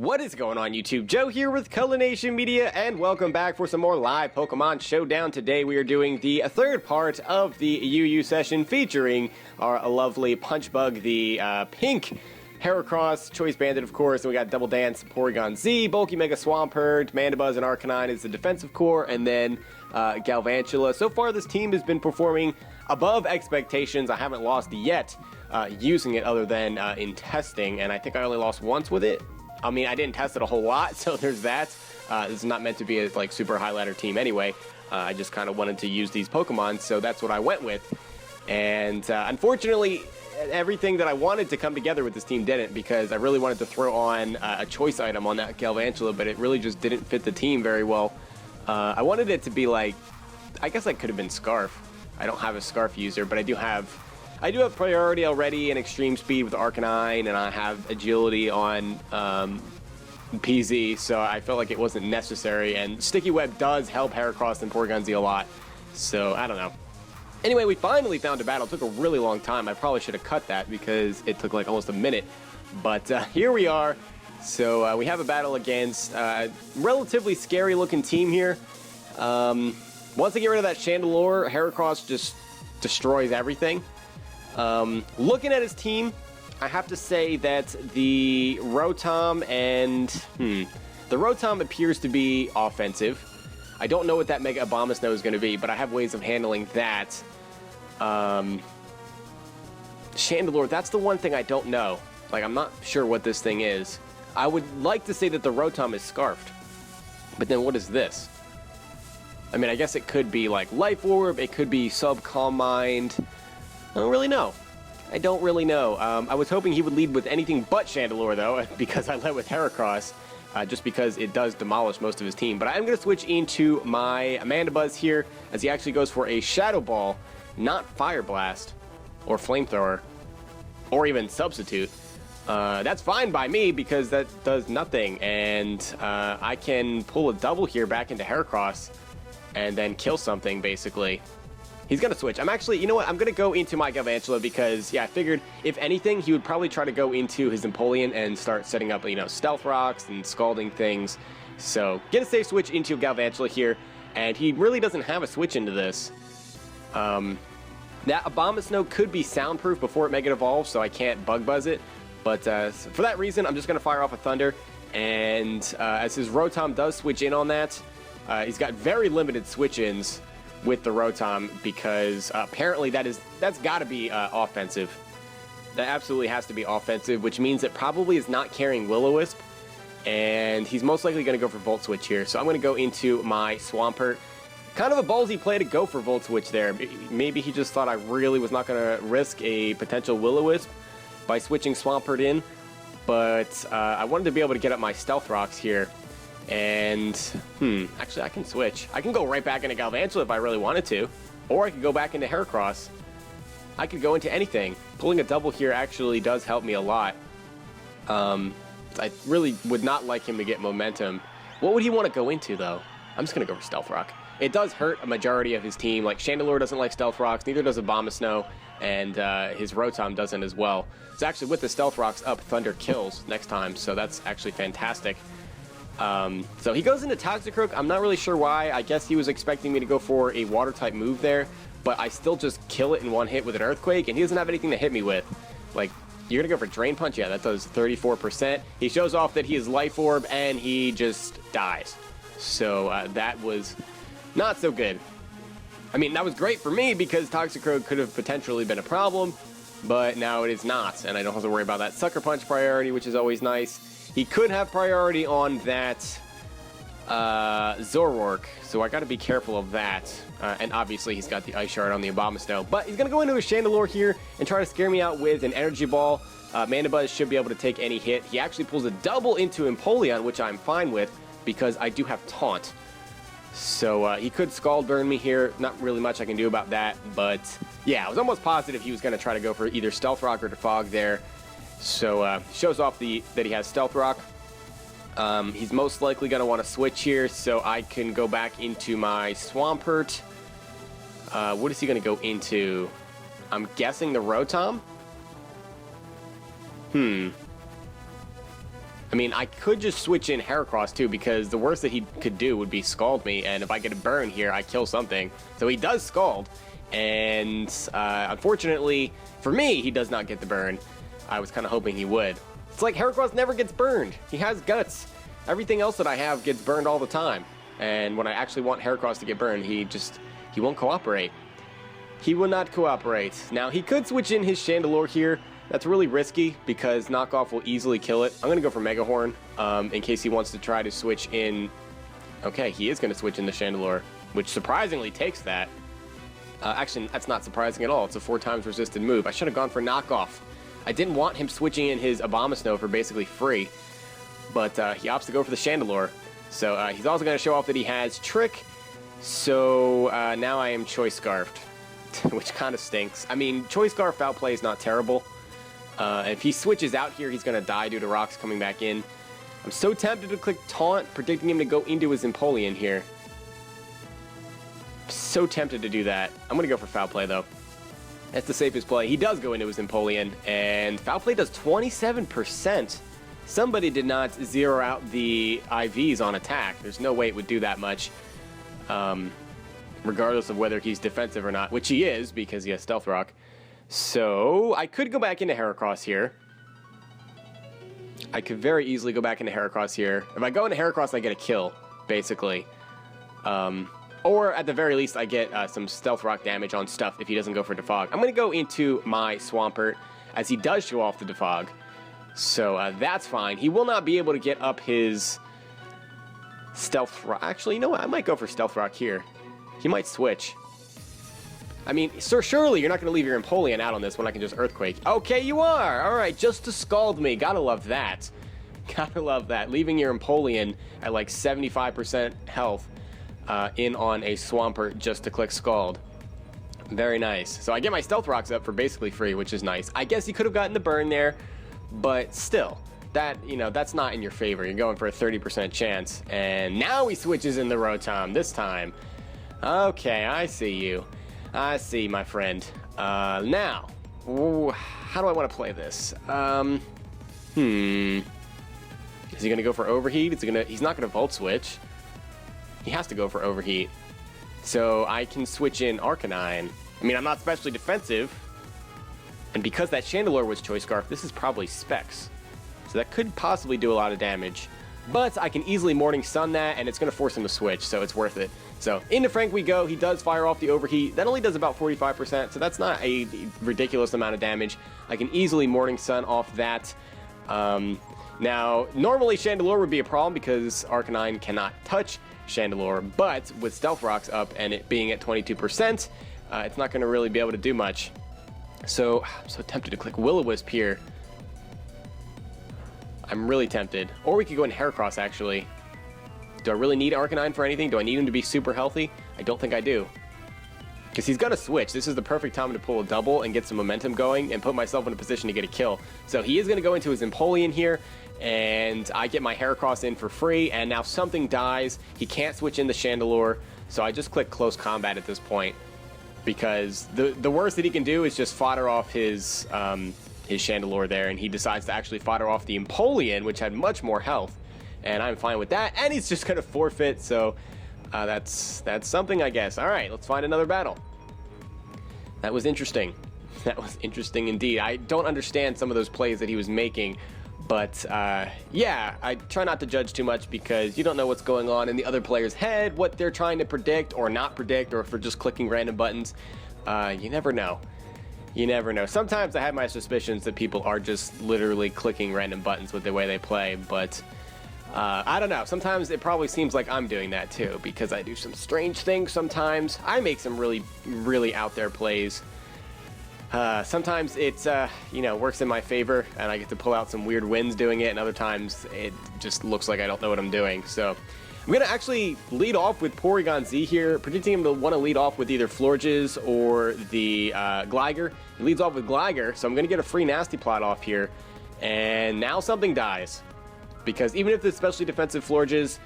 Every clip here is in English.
What is going on YouTube? Joe here with Color Nation Media, and welcome back for some more live Pokemon Showdown. Today we are doing the third part of the UU session featuring our lovely Punchbug, the pink Heracross, Choice Bandit of course, and we got Double Dance, Porygon-Z, Bulky Mega Swampert, Mandibuzz, and Arcanine is the defensive core, and then Galvantula. So far this team has been performing above expectations. I haven't lost yet using it other than in testing, and I think I only lost once with it. I mean, I didn't test it a whole lot, so there's that. This is not meant to be a like super high ladder team anyway. I just kind of wanted to use these Pokemon, so that's what I went with. And unfortunately, everything that I wanted to come together with this team didn't, because I really wanted to throw on a choice item on that Galvantula, but it really just didn't fit the team very well. I wanted it to be like, I guess I could have been Scarf. I don't have a Scarf user, but I do have priority already and extreme speed with Arcanine, and I have agility on PZ, so I felt like it wasn't necessary, and Sticky Web does help Heracross and Porygon-Z a lot, so I don't know. Anyway, we finally found a battle. It took a really long time. I probably should have cut that because it took like almost a minute, but here we are. So we have a battle against a relatively scary looking team here. Once I get rid of that Chandelure, Heracross just destroys everything. Looking at his team, I have to say that the Rotom and the Rotom appears to be offensive. I don't know what that Mega Abomasnow is going to be, but I have ways of handling that. Chandelure, that's the one thing I don't know. Like, I'm not sure what this thing is. I would like to say that the Rotom is Scarfed, but then what is this? I mean, I guess it could be like Life Orb, it could be Calm Mind. I don't really know. I don't really know. I was hoping he would lead with anything but Chandelure, though, because I led with Heracross, just because it does demolish most of his team. But I'm going to switch into my Mandibuzz here, as he actually goes for a Shadow Ball, not Fire Blast, or Flamethrower, or even Substitute. That's fine by me, because that does nothing, and I can pull a double here back into Heracross, and then kill something, basically. He's going to switch. I'm actually, you know what, I'm going to go into my Galvantula because, yeah, I figured if anything, he would probably try to go into his Empoleon and start setting up, you know, Stealth Rocks and Scalding things. So, get a safe switch into Galvantula here, and he really doesn't have a switch into this. That Abomasnow could be soundproof before it Mega Evolves, so I can't Bug Buzz it. But for that reason, I'm just going to fire off a Thunder, and as his Rotom does switch in on that, he's got very limited switch-ins with the Rotom, because apparently that's got to be offensive. That absolutely has to be offensive, which means it probably is not carrying Will-O-Wisp, and he's most likely going to go for Volt Switch here. So I'm going to go into my Swampert. Kind of a ballsy play to go for Volt Switch there. Maybe he just thought I really was not going to risk a potential Will-O-Wisp by switching Swampert in, but I wanted to be able to get up my Stealth Rocks here. And, actually I can switch. I can go right back into Galvantula if I really wanted to. Or I could go back into Heracross. I could go into anything. Pulling a double here actually does help me a lot. I really would not like him to get momentum. What would he want to go into, though? I'm just going to go for Stealth Rock. It does hurt a majority of his team. Like, Chandelure doesn't like Stealth Rocks, neither does Abomasnow, and his Rotom doesn't as well. So actually, with the Stealth Rocks up, Thunder kills next time, so that's actually fantastic. So he goes into Toxicroak. I'm not really sure why. I guess he was expecting me to go for a Water-type move there, but I still just kill it in one hit with an Earthquake, and he doesn't have anything to hit me with. Like, you're going to go for Drain Punch? Yeah, that does 34%. He shows off that he is Life Orb, and he just dies. So that was not so good. I mean, that was great for me because Toxicroak could have potentially been a problem, but now it is not, and I don't have to worry about that Sucker Punch priority, which is always nice. He could have priority on that Zoroark, so I got to be careful of that. And obviously, he's got the Ice Shard on the Abomasnow. But he's going to go into a Chandelure here and try to scare me out with an Energy Ball. Mandibuzz should be able to take any hit. He actually pulls a double into Empoleon, which I'm fine with because I do have Taunt. So he could Scald Burn me here. Not really much I can do about that. But yeah, I was almost positive he was going to try to go for either Stealth Rock or Defog there. So shows off that he has Stealth Rock. He's most likely going to want to switch here, so I can go back into my Swampert. What is he going to go into? I'm guessing the Rotom? I mean, I could just switch in Heracross too, because the worst that he could do would be Scald me, and if I get a burn here, I kill something. So he does Scald, and unfortunately for me, he does not get the burn. I was kind of hoping he would. It's like Heracross never gets burned. He has guts. Everything else that I have gets burned all the time. And when I actually want Heracross to get burned, he won't cooperate. He will not cooperate. Now, he could switch in his Chandelure here. That's really risky because knockoff will easily kill it. I'm going to go for Mega Horn in case he wants to try to switch in. Okay, he is going to switch in the Chandelure, which surprisingly takes that. Actually, that's not surprising at all. It's a 4 times resisted move. I should have gone for knockoff. I didn't want him switching in his Abomasnow for basically free, but he opts to go for the Chandelure. So he's also going to show off that he has Trick. So now I am Choice Scarfed, which kind of stinks. I mean, Choice Scarf outplay is not terrible. If he switches out here, he's going to die due to rocks coming back in. I'm so tempted to click Taunt, predicting him to go into his Empoleon here. So tempted to do that. I'm going to go for Foul Play, though. That's the safest play. He does go into his Empoleon, and Foul Play does 27%. Somebody did not zero out the IVs on attack. There's no way it would do that much, regardless of whether he's defensive or not, which he is because he has Stealth Rock. So I could go back into Heracross here. I could very easily go back into Heracross here. If I go into Heracross, I get a kill, basically. Or at the very least, I get some Stealth Rock damage on stuff if he doesn't go for Defog. I'm going to go into my Swampert as he does show off the Defog. So that's fine. He will not be able to get up his Stealth Rock. Actually, you know what? I might go for Stealth Rock here. He might switch. I mean, sir, surely you're not going to leave your Empoleon out on this when I can just Earthquake. Okay, you are. All right, just to scald me. Gotta love that. Gotta love that. Leaving your Empoleon at like 75% health in on a Swampert just to click Scald. Very nice. So I get my Stealth Rocks up for basically free, which is nice. I guess he could have gotten the burn there, but still, that, you know, that's not in your favor. You're going for a 30% chance. And now he switches in the Rotom this time. Okay, I see you. I see, my friend. Now, how do I want to play this? Is he going to go for Overheat? He's not going to Volt Switch. He has to go for Overheat. So I can switch in Arcanine. I mean, I'm not especially defensive. And because that Chandelure was Choice Scarf, this is probably Specs. So that could possibly do a lot of damage. But I can easily Morning Sun that, and it's going to force him to switch, so it's worth it. So into Frank we go. He does fire off the Overheat. That only does about 45%, so that's not a ridiculous amount of damage. I can easily Morning Sun off that. Now, normally Chandelure would be a problem because Arcanine cannot touch Chandelure, but with Stealth Rocks up and it being at 22%, it's not going to really be able to do much. So I'm so tempted to click Will-O-Wisp here. I'm really tempted. Or we could go in Heracross, actually. Do I really need Arcanine for anything? Do I need him to be super healthy? I don't think I do. Because he's going to switch. This is the perfect time to pull a double and get some momentum going and put myself in a position to get a kill. So he is going to go into his Empoleon here, and I get my Heracross in for free, and now something dies. He can't switch in the Chandelure, so I just click Close Combat at this point. Because the worst that he can do is just fodder off his Chandelure there, and he decides to actually fodder off the Empoleon, which had much more health. And I'm fine with that, and he's just going to forfeit, so that's something, I guess. All right, let's find another battle. That was interesting. That was interesting indeed. I don't understand some of those plays that he was making, but yeah, I try not to judge too much because you don't know what's going on in the other player's head, what they're trying to predict or not predict, or if they're just clicking random buttons. You never know. You never know. Sometimes I have my suspicions that people are just literally clicking random buttons with the way they play, but I don't know. Sometimes it probably seems like I'm doing that too, because I do some strange things sometimes. I make some really, really out there plays. Sometimes it's, you know, works in my favor, and I get to pull out some weird wins doing it, and other times it just looks like I don't know what I'm doing. So I'm going to actually lead off with Porygon-Z here, predicting him to want to lead off with either Florges or the Gligar. He leads off with Gligar, so I'm going to get a free Nasty Plot off here. And now something dies. Because even if the specially defensive Florges...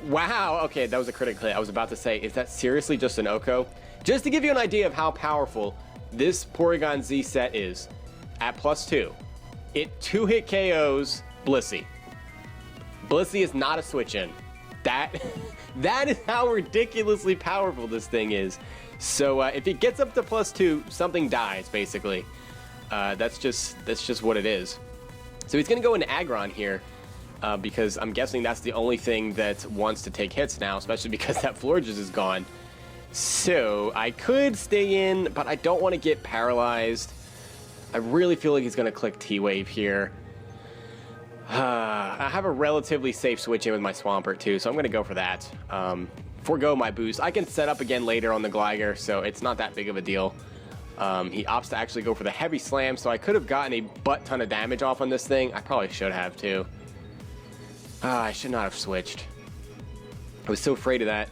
wow, okay, that was a critical hit. I was about to say, is that seriously just an Oko? Just to give you an idea of how powerful this Porygon-Z set is, at +2, it 2-hit KOs Blissey. Blissey is not a switch-in. That is how ridiculously powerful this thing is. So if it gets up to +2, something dies, basically. That's just what it is. So he's going to go into Aggron here, because I'm guessing that's the only thing that wants to take hits now, especially because that Florges is gone. So I could stay in, but I don't want to get paralyzed. I really feel like he's going to click T-Wave here. I have a relatively safe switch in with my Swampert too, so I'm going to go for that. Forgo my boost. I can set up again later on the Gligar, so it's not that big of a deal. He opts to actually go for the Heavy Slam, so I could have gotten a butt ton of damage off on this thing. I probably should have too. I should not have switched. I was so afraid of that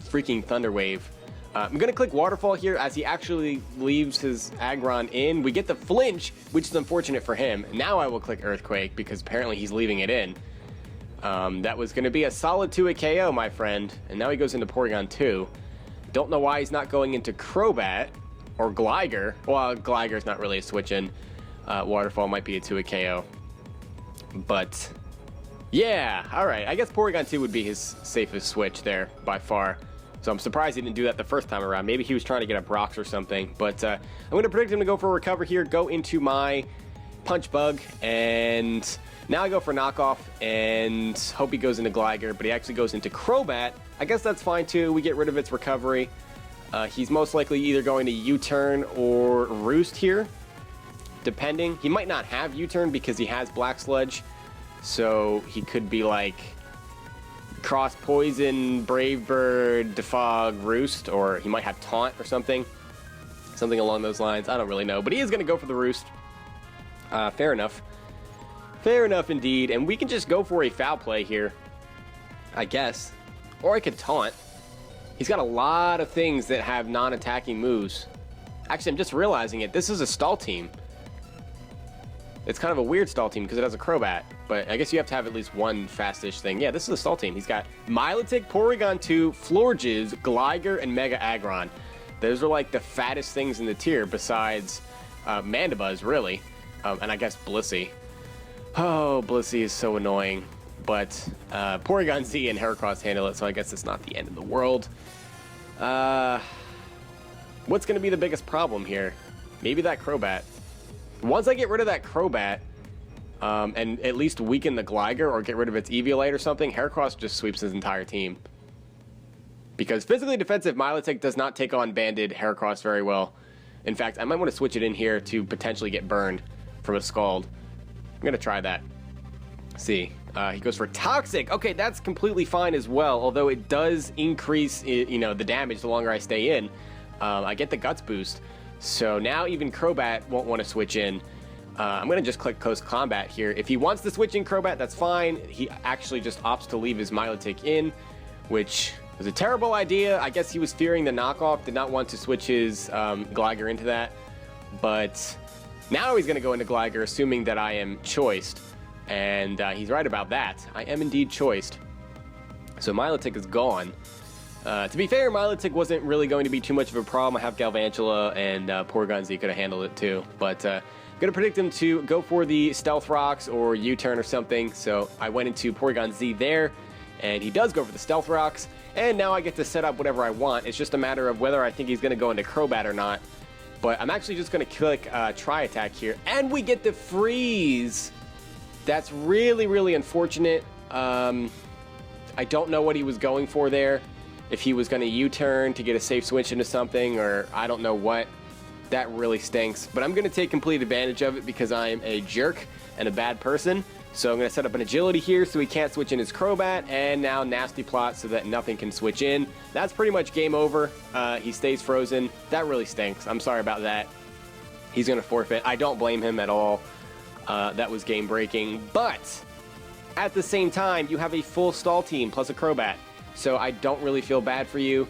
freaking Thunder Wave. I'm going to click Waterfall here as he actually leaves his Aggron in. We get the flinch, which is unfortunate for him. Now I will click Earthquake because apparently he's leaving it in. That was going to be a solid 2-hit KO, my friend. And now he goes into Porygon-2. Don't know why he's not going into Crobat or Gligar. Well, Gligar's not really a switch-in. Waterfall might be a 2-hit KO. But, yeah, all right. I guess Porygon-2 would be his safest switch there by far. So I'm surprised he didn't do that the first time around. Maybe he was trying to get a Brox or something. But I'm going to predict him to go for a Recover here, go into my Punch Bug, and now I go for Knockoff and hope he goes into Gligar, but he actually goes into Crobat. I guess that's fine too. We get rid of its Recovery. He's most likely either going to U-turn or Roost here, depending. He might not have U-turn because he has Black Sludge, so he could be like Cross Poison, Brave Bird, Defog, Roost, or he might have Taunt or something along those lines. I don't really know, but he is going to go for the Roost. Fair enough indeed, and we can just go for a Foul Play here, I guess, or I could Taunt. He's got a lot of things that have non-attacking moves. Actually, I'm just realizing it. This is a stall team. It's kind of a weird stall team because it has a Crobat, but I guess you have to have at least one fastish thing. Yeah, this is a stall team. He's got Milotic, Porygon-2, Florges, Gligar, and Mega Aggron. Those are like the fattest things in the tier besides Mandibuzz, really, and I guess Blissey. Oh, Blissey is so annoying, but Porygon-Z and Heracross handle it, so I guess it's not the end of the world. What's going to be the biggest problem here? Maybe that Crobat. Once I get rid of that Crobat, and at least weaken the Gligar or get rid of its Eviolite or something, Heracross just sweeps his entire team. Because physically defensive Milotic does not take on banded Heracross very well. In fact, I might want to switch it in here to potentially get burned from a Scald. I'm going to try that. See, he goes for Toxic. Okay, that's completely fine as well, although it does increase, you know, the damage the longer I stay in. I get the Guts boost. So now even Crobat won't want to switch in. I'm going to just click Close Combat here. If he wants to switch in Crobat, that's fine. He actually just opts to leave his Milotic in, which was a terrible idea. I guess he was fearing the knockoff, did not want to switch his Gligar into that. But now he's going to go into Gligar, assuming that I am choiced. And he's right about that. I am indeed choiced. So Milotic is gone. To be fair, Milotic wasn't really going to be too much of a problem. I have Galvantula, and Porygon-Z could have handled it too. But I'm going to predict him to go for the Stealth Rocks or U-turn or something. So I went into Porygon-Z there, and he does go for the Stealth Rocks. And now I get to set up whatever I want. It's just a matter of whether I think he's going to go into Crobat or not. But I'm actually just going to click Tri Attack here. And we get the Freeze! That's really, really unfortunate. I don't know what he was going for there. If he was going to U-turn to get a safe switch into something, or I don't know what. That really stinks. But I'm going to take complete advantage of it because I am a jerk and a bad person. So I'm going to set up an Agility here so he can't switch in his Crobat, and now Nasty Plot so that nothing can switch in. That's pretty much game over. He stays frozen. That really stinks. I'm sorry about that. He's going to forfeit. I don't blame him at all. That was game breaking. But at the same time, you have a full stall team plus a Crobat. So I don't really feel bad for you.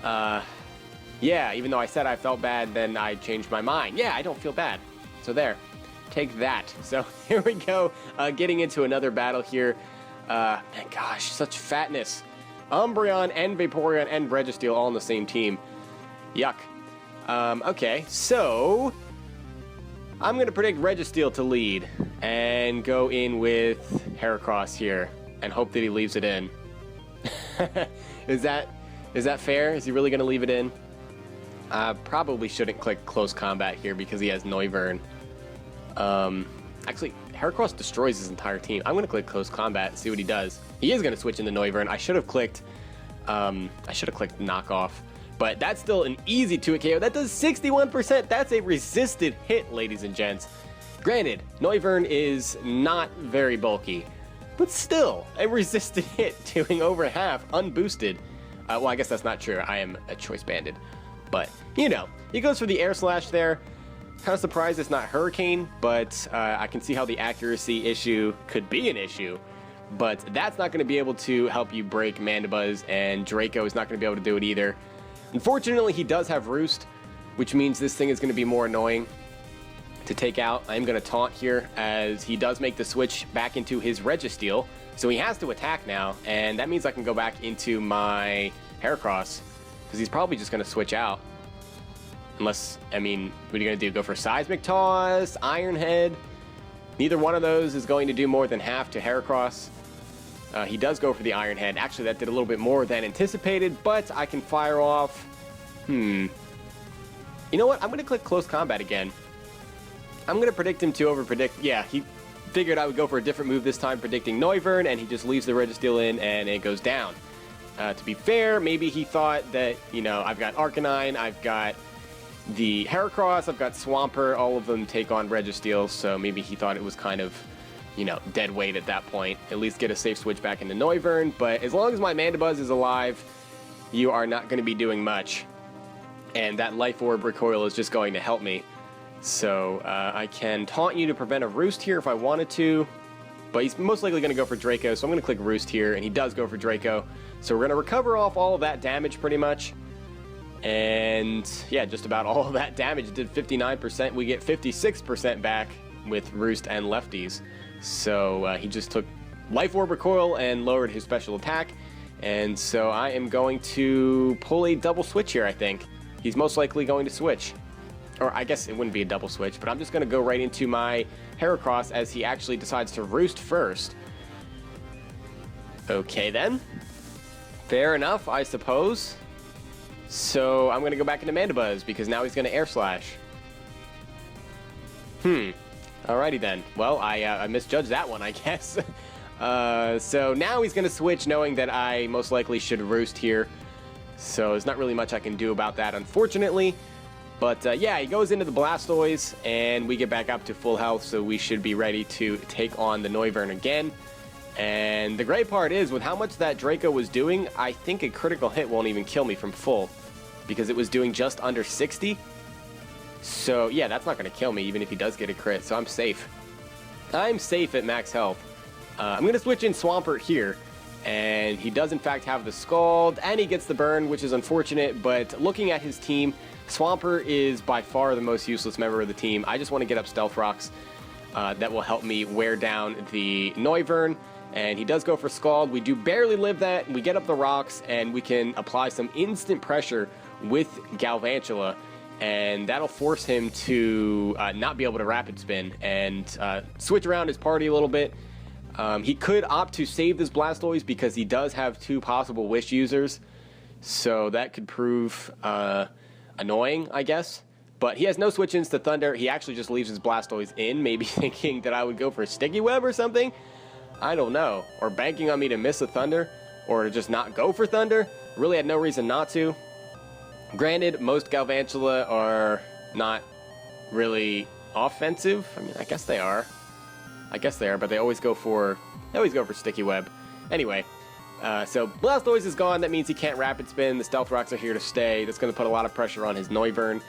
Yeah, even though I said I felt bad, then I changed my mind. Yeah, I don't feel bad. So there. Take that. So here we go. Getting into another battle here. Man, gosh, such fatness. Umbreon and Vaporeon and Registeel all on the same team. Yuck. Okay, so I'm going to predict Registeel to lead and go in with Heracross here. and hope that he leaves it in. Is that fair? Is he really going to leave it in? Probably shouldn't click close combat here because he has Noivern. Actually, Heracross destroys his entire team. I'm going to click close combat, see what he does. He is going to switch into Noivern. I should have clicked knockoff. But that's still an easy 2-hit KO. That does 61%. That's a resisted hit, ladies and gents. Granted, Noivern is not very bulky, but still a resisted hit, doing over half unboosted. Well, I guess that's not true. I am a choice banded. But, you know, he goes for the air slash there. Kind of surprised it's not Hurricane, but I can see how the accuracy issue could be an issue. But that's not going to be able to help you break Mandibuzz, and Draco is not going to be able to do it either. Unfortunately, he does have Roost, which means this thing is going to be more annoying to take out. I'm going to taunt here as he does make the switch back into his Registeel. So he has to attack now, and that means I can go back into my Heracross, because he's probably just going to switch out. Unless, I mean, what are you going to do? Go for Seismic Toss, Iron Head? Neither one of those is going to do more than half to Heracross. He does go for the Iron Head. Actually, that did a little bit more than anticipated, but I can fire off... You know what? I'm going to click Close Combat again. I'm going to predict him to over-predict. Yeah, he figured I would go for a different move this time, predicting Noivern, and he just leaves the Registeel in, and it goes down. To be fair, maybe he thought that, you know, I've got Arcanine, I've got the Heracross, I've got Swampert, all of them take on Registeel, so maybe he thought it was kind of, you know, dead weight at that point. At least get a safe switch back into Noivern, but as long as my Mandibuzz is alive, you are not going to be doing much. And that Life Orb recoil is just going to help me. So I can taunt you to prevent a Roost here if I wanted to, but he's most likely going to go for Draco, so I'm going to click Roost here, and he does go for Draco. So we're going to recover off all of that damage pretty much. And yeah, just about all of that damage did 59%. We get 56% back with Roost and Lefties. So he just took Life Orb recoil and lowered his special attack. And so I am going to pull a double switch here, I think. He's most likely going to switch. Or I guess it wouldn't be a double switch, but I'm just going to go right into my Heracross as he actually decides to Roost first. Okay then. Fair enough, I suppose. So I'm going to go back into Mandibuzz because now he's going to Air Slash. Alrighty then. Well, I misjudged that one, I guess. So now he's going to switch knowing that I most likely should Roost here. So there's not really much I can do about that, unfortunately. But yeah, he goes into the Blastoise, and we get back up to full health, so we should be ready to take on the Noivern again. And the great part is, with how much that Draco was doing, I think a critical hit won't even kill me from full, because it was doing just under 60. So yeah, that's not going to kill me, even if he does get a crit, so I'm safe. I'm safe at max health. I'm going to switch in Swampert here, and he does in fact have the Scald, and he gets the burn, which is unfortunate, but looking at his team, Swampert is by far the most useless member of the team. I just want to get up Stealth Rocks that will help me wear down the Noivern, and he does go for Scald. We do barely live that. We get up the rocks, and we can apply some instant pressure with Galvantula, and that'll force him to not be able to Rapid Spin and switch around his party a little bit. He could opt to save this Blastoise because he does have 2 possible Wish users, so that could prove annoying, I guess. But he has no switch-ins to Thunder. He actually just leaves his Blastoise in, maybe thinking that I would go for a Sticky Web or something. I don't know. Or banking on me to miss a Thunder, or to just not go for Thunder. Really had no reason not to. Granted, most Galvantula are not really offensive. I mean, I guess they are. But they always go for Sticky Web. Anyway, so Blastoise is gone. That means he can't Rapid Spin. The Stealth Rocks are here to stay. That's going to put a lot of pressure on his Noivern.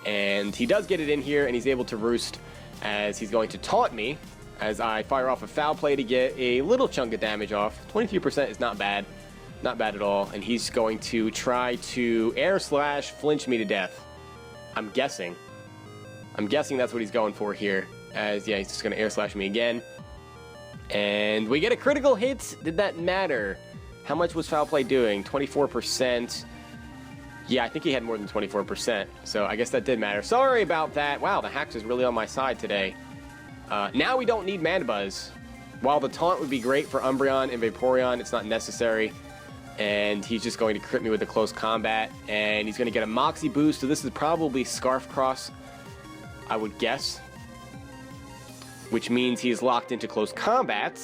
And he does get it in here, and he's able to Roost as he's going to taunt me as I fire off a Foul Play to get a little chunk of damage off. 23% is not bad. Not bad at all. And he's going to try to Air Slash flinch me to death. I'm guessing that's what he's going for here. As, yeah, he's just going to Air Slash me again. And we get a critical hit. Did that matter? How much was Foul Play doing? 24%. Yeah, I think he had more than 24%. So I guess that did matter. Sorry about that. Wow, the Hacks is really on my side today. Now we don't need Mandibuzz. While the taunt would be great for Umbreon and Vaporeon, it's not necessary. And he's just going to crit me with a close combat. And he's going to get a Moxie boost, so this is probably Scarf Cross, I would guess. Which means he's locked into close combat,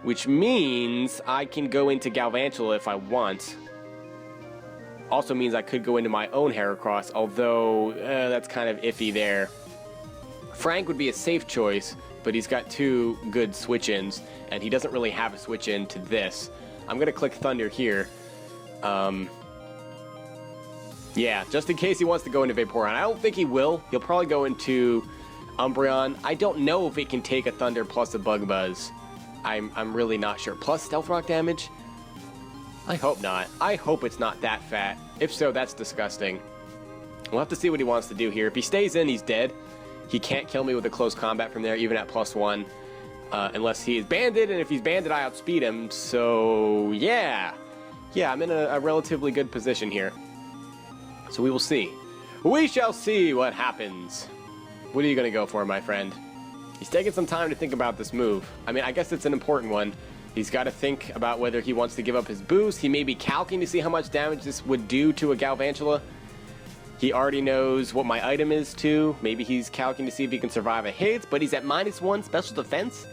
which means I can go into Galvantula if I want. Also means I could go into my own Heracross, although that's kind of iffy there. Frank would be a safe choice, but he's got 2 good switch-ins, and he doesn't really have a switch-in to this. I'm going to click Thunder here. Yeah, just in case he wants to go into Vaporeon. I don't think he will. He'll probably go into Umbreon. I don't know if it can take a Thunder plus a Bug Buzz. I'm really not sure. Plus Stealth Rock damage? I hope not. I hope it's not that fat. If so, that's disgusting. We'll have to see what he wants to do here. If he stays in, he's dead. He can't kill me with a close combat from there, even at +1. Unless he is banded, and if he's banded, I outspeed him. So, yeah. Yeah, I'm in a relatively good position here. So we will see. We shall see what happens. What are you going to go for, my friend? He's taking some time to think about this move. I mean, I guess it's an important one. He's got to think about whether he wants to give up his boost. He may be calculating to see how much damage this would do to a Galvantula. He already knows what my item is, too. Maybe he's calculating to see if he can survive a hit, but he's at -1 special defense.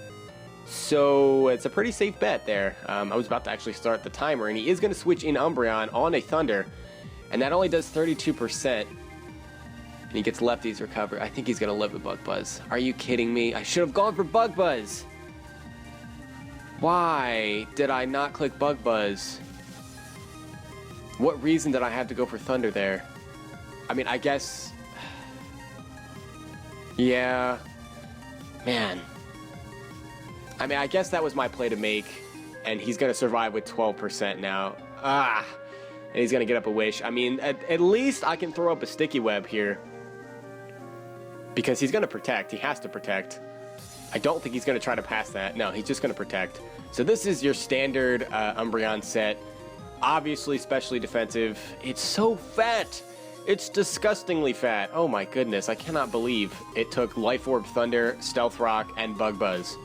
So it's a pretty safe bet there. I was about to actually start the timer, and he is going to switch in Umbreon on a Thunder. And that only does 32%. And he gets Lefty's recover. I think he's going to live with Bug Buzz. Are you kidding me? I should have gone for Bug Buzz. Why did I not click Bug Buzz? What reason did I have to go for Thunder there? I mean, I guess... Yeah. Man. I mean, I guess that was my play to make. And he's going to survive with 12% now. And he's going to get up a Wish. I mean, at least I can throw up a Sticky Web here. Because he's going to protect. He has to protect. I don't think he's going to try to pass that. No, he's just going to protect. So this is your standard Umbreon set. Obviously, specially defensive. It's so fat. It's disgustingly fat. Oh my goodness. I cannot believe it took Life Orb, Thunder, Stealth Rock, and Bug Buzz.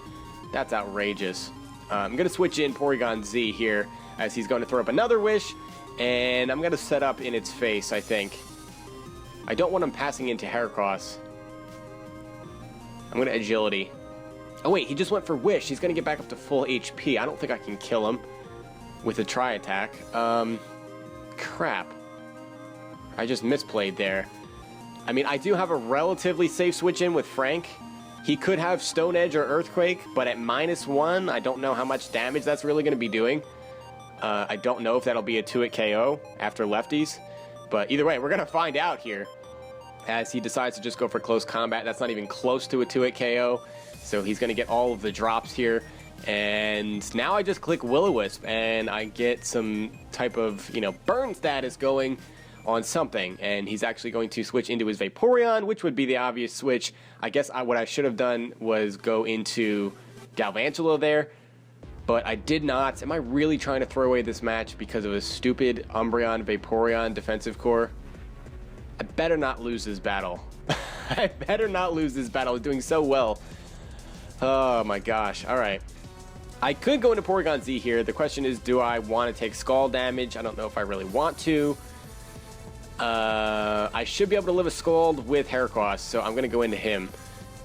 That's outrageous. I'm going to switch in Porygon-Z here as he's going to throw up another Wish. And I'm going to set up in its face, I think. I don't want him passing into Heracross. I'm going to Agility. Oh wait, he just went for Wish. He's going to get back up to full HP. I don't think I can kill him with a Tri-Attack. Crap. I just misplayed there. I mean, I do have a relatively safe switch in with Frank. He could have Stone Edge or Earthquake, but at -1, I don't know how much damage that's really going to be doing. I don't know if that'll be a 2-hit KO after lefties. But either way, we're going to find out here. As he decides to just go for close combat. That's not even close to a 2-hit KO. So he's going to get all of the drops here. And now I just click Will-O-Wisp. And I get some type of, burn status going on something. And he's actually going to switch into his Vaporeon, which would be the obvious switch. I guess what I should have done was go into Galvantula there. But I did not. Am I really trying to throw away this match because of a stupid Umbreon Vaporeon defensive core? I better not lose this battle. I better not lose this battle. It's doing so well. Oh my gosh. All right. I could go into Porygon-Z here. The question is, do I want to take Scald damage? I don't know if I really want to. I should be able to live a Scald with Heracross, so I'm going to go into him.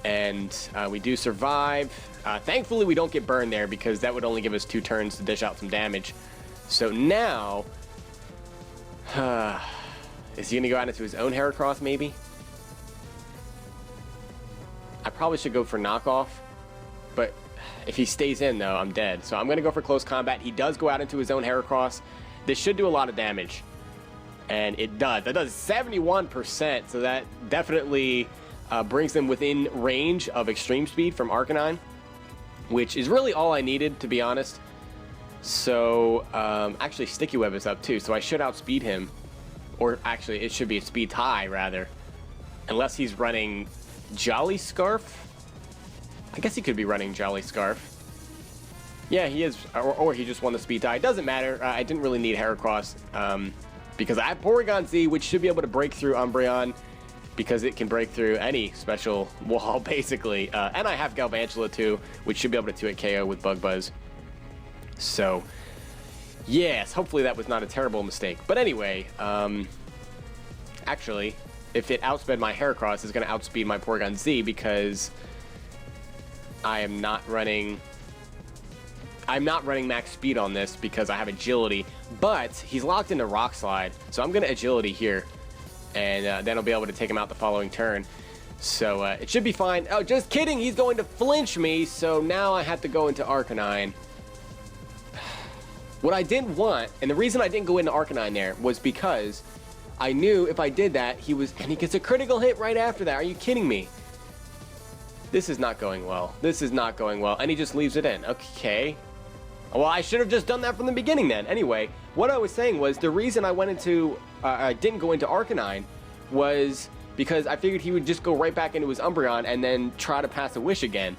And we do survive. Thankfully, we don't get burned there because that would only give us 2 turns to dish out some damage. So now... is he going to go out into his own Heracross, maybe? I probably should go for knockoff. But if he stays in, though, I'm dead. So I'm going to go for close combat. He does go out into his own Heracross. This should do a lot of damage. And it does. That does 71%. So that definitely brings them within range of Extreme Speed from Arcanine, which is really all I needed, to be honest. So actually, Sticky Web is up, too. So I should outspeed him. Or actually, it should be a speed tie, rather. Unless he's running Jolly Scarf. I guess he could be running Jolly Scarf. Yeah, he is. Or he just won the speed tie. It doesn't matter. I didn't really need Heracross. Because I have Porygon-Z, which should be able to break through Umbreon. because it can break through any special wall, basically. And I have Galvantula too, which should be able to 2-hit KO with Bug Buzz. So, yes, hopefully that was not a terrible mistake. But anyway, actually, if it outsped my Heracross, it's going to outspeed my Porygon-Z because I'm not running max speed on this because I have agility. But he's locked into Rock Slide, so I'm going to agility here. And then I'll be able to take him out the following turn. So it should be fine. Oh, just kidding. He's going to flinch me. So now I have to go into Arcanine. What I didn't want, and the reason I didn't go into Arcanine there, was because I knew if I did that, and he gets a critical hit right after that. Are you kidding me? This is not going well. This is not going well. And he just leaves it in. Okay. Well, I should have just done that from the beginning then. Anyway, what I was saying was the reason I went into, I didn't go into Arcanine was because I figured he would just go right back into his Umbreon and then try to pass a Wish again.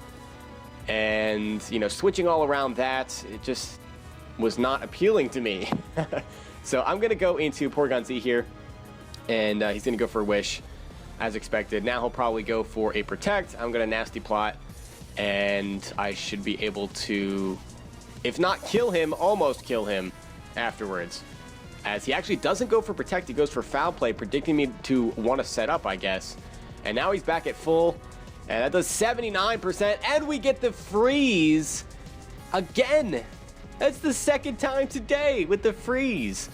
And, you know, switching all around that, it just was not appealing to me. So I'm going to go into Porygon-Z here, and he's going to go for a Wish, as expected. Now he'll probably go for a Protect. I'm going to Nasty Plot, and I should be able to, if not kill him, almost kill him afterwards. As he actually doesn't go for Protect, he goes for Foul Play, predicting me to want to set up, I guess. And now he's back at full, and that does 79%, and we get the freeze again. That's the second time today with the freeze.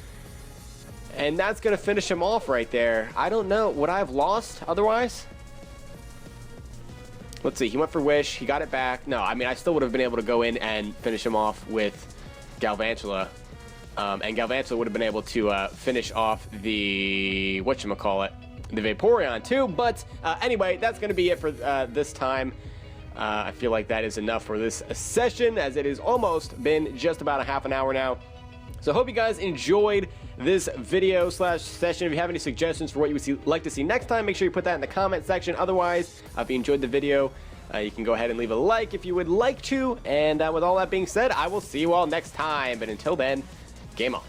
And that's going to finish him off right there. I don't know. Would I have lost otherwise? Let's see. He went for Wish. He got it back. No, I mean, I still would have been able to go in and finish him off with Galvantula. And Galvantula would have been able to finish off the, whatchamacallit, the Vaporeon too. But anyway, that's going to be it for this time. I feel like that is enough for this session, as it has almost been just about a half an hour now. So I hope you guys enjoyed this video / session. If you have any suggestions for what you would like to see next time, make sure you put that in the comment section. Otherwise, if you enjoyed the video, you can go ahead and leave a like if you would like to. And with all that being said, I will see you all next time. But until then, game on.